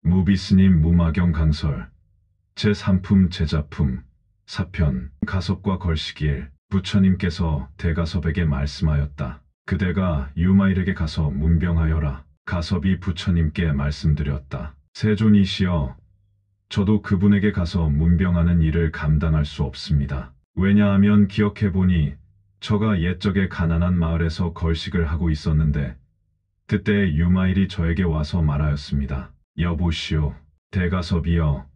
무비스님 무마경 강설 제3품 제자품 사편 가섭과 걸시기일 부처님께서 대가섭에게 말씀하였다. 그대가 유마일에게 가서 문병하여라. 가섭이 부처님께 말씀드렸다. 세존이시여, 저도 그분에게 가서 문병하는 일을 감당할 수 없습니다. 왜냐하면 기억해보니 저가 옛적에 가난한 마을에서 걸식을 하고 있었는데 그때 유마일이 저에게 와서 말하였습니다. 여보시오, 대가섭이여,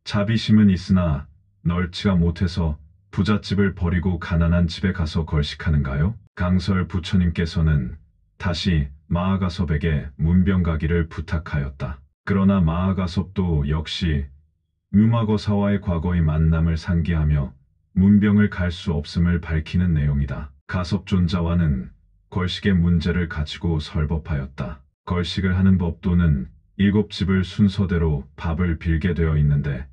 자비심은 있으나 널치가 못해서 부잣집을 버리고 가난한 집에 가서 걸식하는가요? 강설 부처님께서는 다시 마하가섭에게 문병 가기를 부탁하였다. 그러나 마하가섭도 역시 유마거사와의 과거의 만남을 상기하며 문병을 갈 수 없음을 밝히는 내용이다. 가섭존자와는 걸식의 문제를 가지고 설법하였다. 걸식을 하는 법도는 7집을 순서대로 밥을 빌게 되어 있는데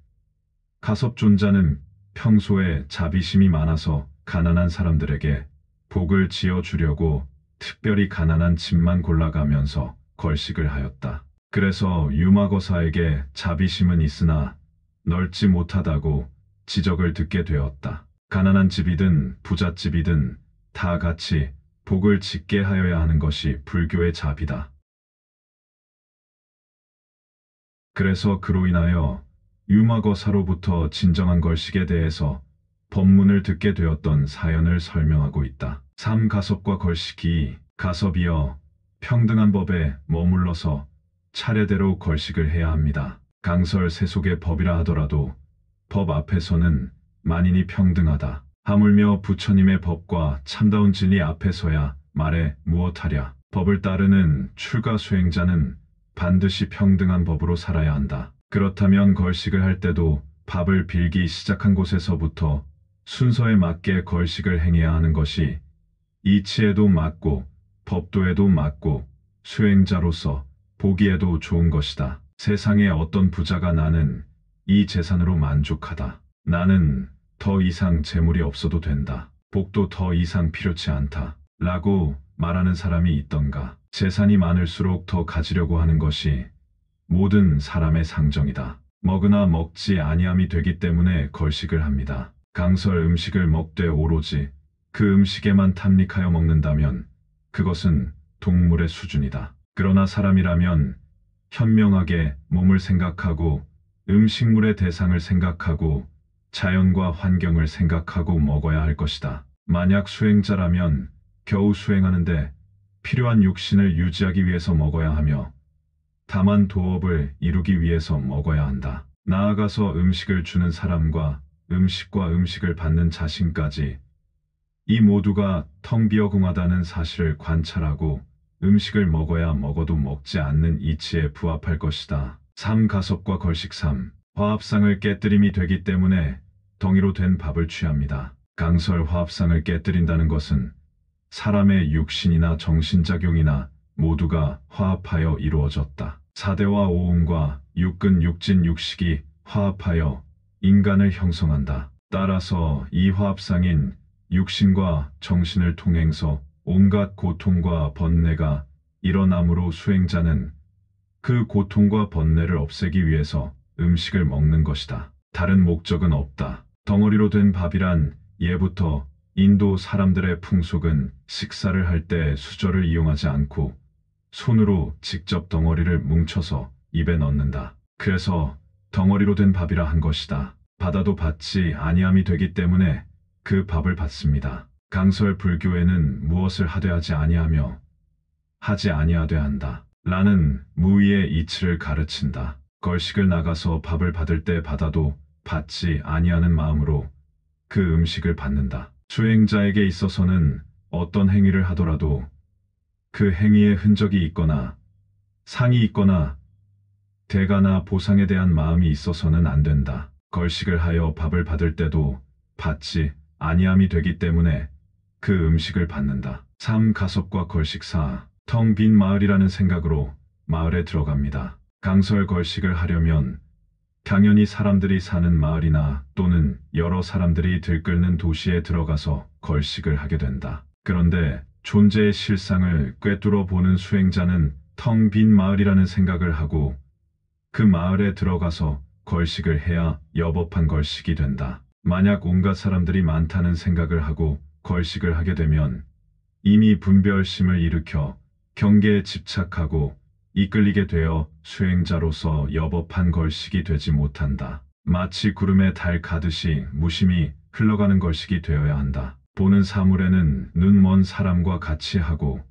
가섭존자는 평소에 자비심이 많아서 가난한 사람들에게 복을 지어주려고 특별히 가난한 집만 골라가면서 걸식을 하였다. 그래서 유마거사에게 자비심은 있으나 넓지 못하다고 지적을 듣게 되었다. 가난한 집이든 부잣집이든 다 같이 복을 짓게 하여야 하는 것이 불교의 자비다. 그래서 그로 인하여 유마거사로부터 진정한 걸식에 대해서 법문을 듣게 되었던 사연을 설명하고 있다. 3. 가섭과 걸식이 가섭이여, 평등한 법에 머물러서 차례대로 걸식을 해야 합니다. 강설 세속의 법이라 하더라도 법 앞에서는 만인이 평등하다. 하물며 부처님의 법과 참다운 진리 앞에서야 말해 무엇하랴. 법을 따르는 출가 수행자는 반드시 평등한 법으로 살아야 한다. 그렇다면 걸식을 할 때도 밥을 빌기 시작한 곳에서부터 순서에 맞게 걸식을 행해야 하는 것이 이치에도 맞고 법도에도 맞고 수행자로서 보기에도 좋은 것이다. 세상에 어떤 부자가 나는 이 재산으로 만족하다. 나는 더 이상 재물이 없어도 된다. 복도 더 이상 필요치 않다. 라고 말하는 사람이 있던가. 재산이 많을수록 더 가지려고 하는 것이 모든 사람의 상정이다. 먹으나 먹지 아니함이 되기 때문에 걸식을 합니다. 강설 음식을 먹되 오로지 그 음식에만 탐닉하여 먹는다면 그것은 동물의 수준이다. 그러나 사람이라면 현명하게 몸을 생각하고 음식물의 대상을 생각하고 자연과 환경을 생각하고 먹어야 할 것이다. 만약 수행자라면 겨우 수행하는데 필요한 육신을 유지하기 위해서 먹어야 하며 다만 도업을 이루기 위해서 먹어야 한다. 나아가서 음식을 주는 사람과 음식을 받는 자신까지 이 모두가 텅 비어 궁하다는 사실을 관찰하고 음식을 먹어야 먹어도 먹지 않는 이치에 부합할 것이다. 3. 가섭과 걸식 3. 화합상을 깨뜨림이 되기 때문에 덩이로 된 밥을 취합니다. 강설 화합상을 깨뜨린다는 것은 사람의 육신이나 정신작용이나 모두가 화합하여 이루어졌다. 사대와 오음과 육근, 육진, 육식이 화합하여 인간을 형성한다. 따라서 이 화합상인 육신과 정신을 통해서 온갖 고통과 번뇌가 일어나므로 수행자는 그 고통과 번뇌를 없애기 위해서 음식을 먹는 것이다. 다른 목적은 없다. 덩어리로 된 밥이란 예부터 인도 사람들의 풍속은 식사를 할 때 수저를 이용하지 않고 손으로 직접 덩어리를 뭉쳐서 입에 넣는다. 그래서 덩어리로 된 밥이라 한 것이다. 받아도 받지 아니함이 되기 때문에 그 밥을 받습니다. 강설 불교에는 무엇을 하되 하지 아니하며 하지 아니하되 한다. 라는 무의의 이치를 가르친다. 걸식을 나가서 밥을 받을 때 받아도 받지 아니하는 마음으로 그 음식을 받는다. 수행자에게 있어서는 어떤 행위를 하더라도 그 행위에 흔적이 있거나 상이 있거나 대가나 보상에 대한 마음이 있어서는 안 된다. 걸식을 하여 밥을 받을 때도 받지 아니함이 되기 때문에 그 음식을 받는다. 3. 가섭과 걸식 4. 텅 빈 마을이라는 생각으로 마을에 들어갑니다. 강설 걸식을 하려면 당연히 사람들이 사는 마을이나 또는 여러 사람들이 들끓는 도시에 들어가서 걸식을 하게 된다. 그런데 존재의 실상을 꿰뚫어 보는 수행자는 텅 빈 마을이라는 생각을 하고 그 마을에 들어가서 걸식을 해야 여법한 걸식이 된다. 만약 온갖 사람들이 많다는 생각을 하고 걸식을 하게 되면 이미 분별심을 일으켜 경계에 집착하고 이끌리게 되어 수행자로서 여법한 걸식이 되지 못한다. 마치 구름에 달 가듯이 무심히 흘러가는 걸식이 되어야 한다. 보는 사물에는 눈먼 사람과 같이 하고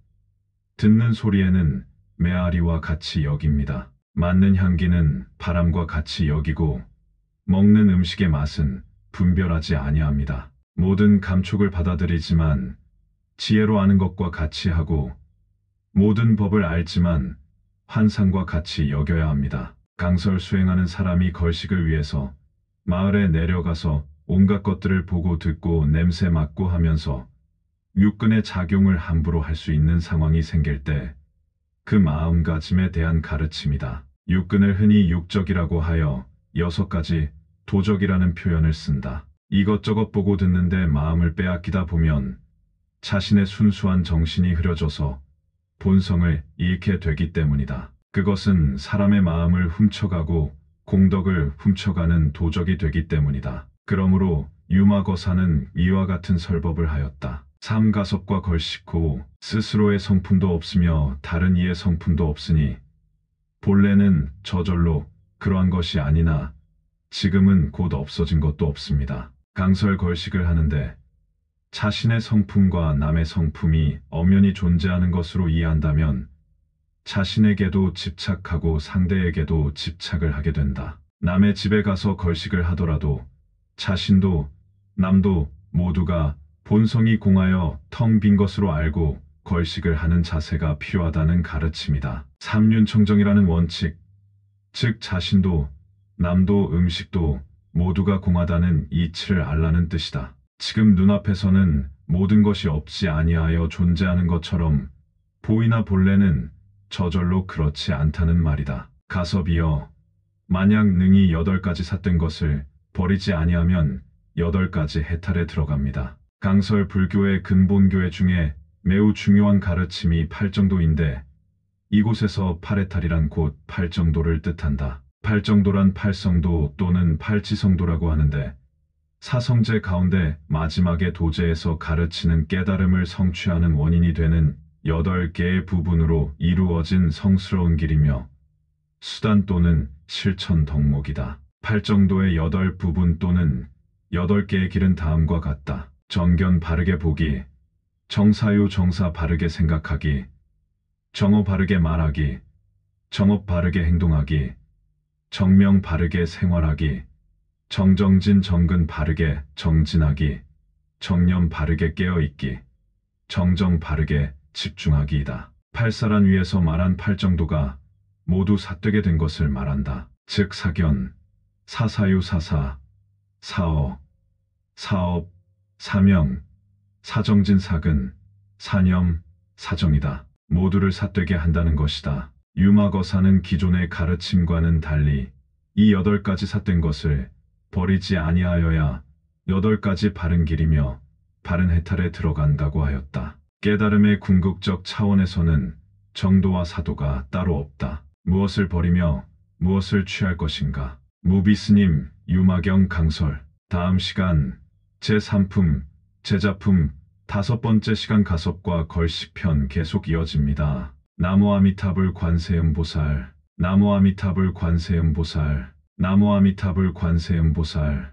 듣는 소리에는 메아리와 같이 여깁니다. 맡는 향기는 바람과 같이 여기고 먹는 음식의 맛은 분별하지 아니합니다. 모든 감촉을 받아들이지만 지혜로 아는 것과 같이 하고 모든 법을 알지만 환상과 같이 여겨야 합니다. 강설 수행하는 사람이 걸식을 위해서 마을에 내려가서 온갖 것들을 보고 듣고 냄새 맡고 하면서 육근의 작용을 함부로 할 수 있는 상황이 생길 때 그 마음가짐에 대한 가르침이다. 육근을 흔히 육적이라고 하여 6가지 도적이라는 표현을 쓴다. 이것저것 보고 듣는데 마음을 빼앗기다 보면 자신의 순수한 정신이 흐려져서 본성을 잃게 되기 때문이다. 그것은 사람의 마음을 훔쳐가고 공덕을 훔쳐가는 도적이 되기 때문이다. 그러므로 유마거사는 이와 같은 설법을 하였다. 삼가섭과 걸식 후 스스로의 성품도 없으며 다른 이의 성품도 없으니 본래는 저절로 그러한 것이 아니나 지금은 곧 없어진 것도 없습니다. 강설 걸식을 하는데 자신의 성품과 남의 성품이 엄연히 존재하는 것으로 이해한다면 자신에게도 집착하고 상대에게도 집착을 하게 된다. 남의 집에 가서 걸식을 하더라도 자신도 남도 모두가 본성이 공하여 텅 빈 것으로 알고 걸식을 하는 자세가 필요하다는 가르침이다. 삼륜청정이라는 원칙, 즉 자신도 남도 음식도 모두가 공하다는 이치를 알라는 뜻이다. 지금 눈앞에서는 모든 것이 없지 아니하여 존재하는 것처럼 보이나 본래는 저절로 그렇지 않다는 말이다. 가섭이여, 만약 능히 8가지 삿된 것을 버리지 아니하면 8가지 해탈에 들어갑니다. 강설 불교의 근본교회 중에 매우 중요한 가르침이 팔정도인데 이곳에서 팔해탈이란 곧 팔정도를 뜻한다. 팔정도란 팔성도 또는 팔지성도라고 하는데 사성제 가운데 마지막에 도제에서 가르치는 깨달음을 성취하는 원인이 되는 8개의 부분으로 이루어진 성스러운 길이며 수단 또는 실천 덕목이다. 팔정도의 8부분 또는 8개의 길은 다음과 같다. 정견 바르게 보기, 정사유 정사 바르게 생각하기, 정어 바르게 말하기, 정업 바르게 행동하기, 정명 바르게 생활하기, 정정진 정근 바르게 정진하기, 정념 바르게 깨어있기, 정정 바르게 집중하기이다. 팔사란 위에서 말한 팔정도가 모두 삿되게 된 것을 말한다. 즉 사견, 사사유 사사, 사어, 사업, 사명, 사정진 사근, 사념, 사정이다. 모두를 삿되게 한다는 것이다. 유마거사는 기존의 가르침과는 달리 이 8가지 삿된 것을 버리지 아니하여야 8가지 바른 길이며 바른 해탈에 들어간다고 하였다. 깨달음의 궁극적 차원에서는 정도와 사도가 따로 없다. 무엇을 버리며 무엇을 취할 것인가? 무비스님, 유마경 강설. 다음 시간 제3품, 제자품 5번째 시간 가섭과 걸식편 계속 이어집니다. 나무 아미타불 관세음보살, 나무 아미타불 관세음보살, 나무 아미타불 관세음보살.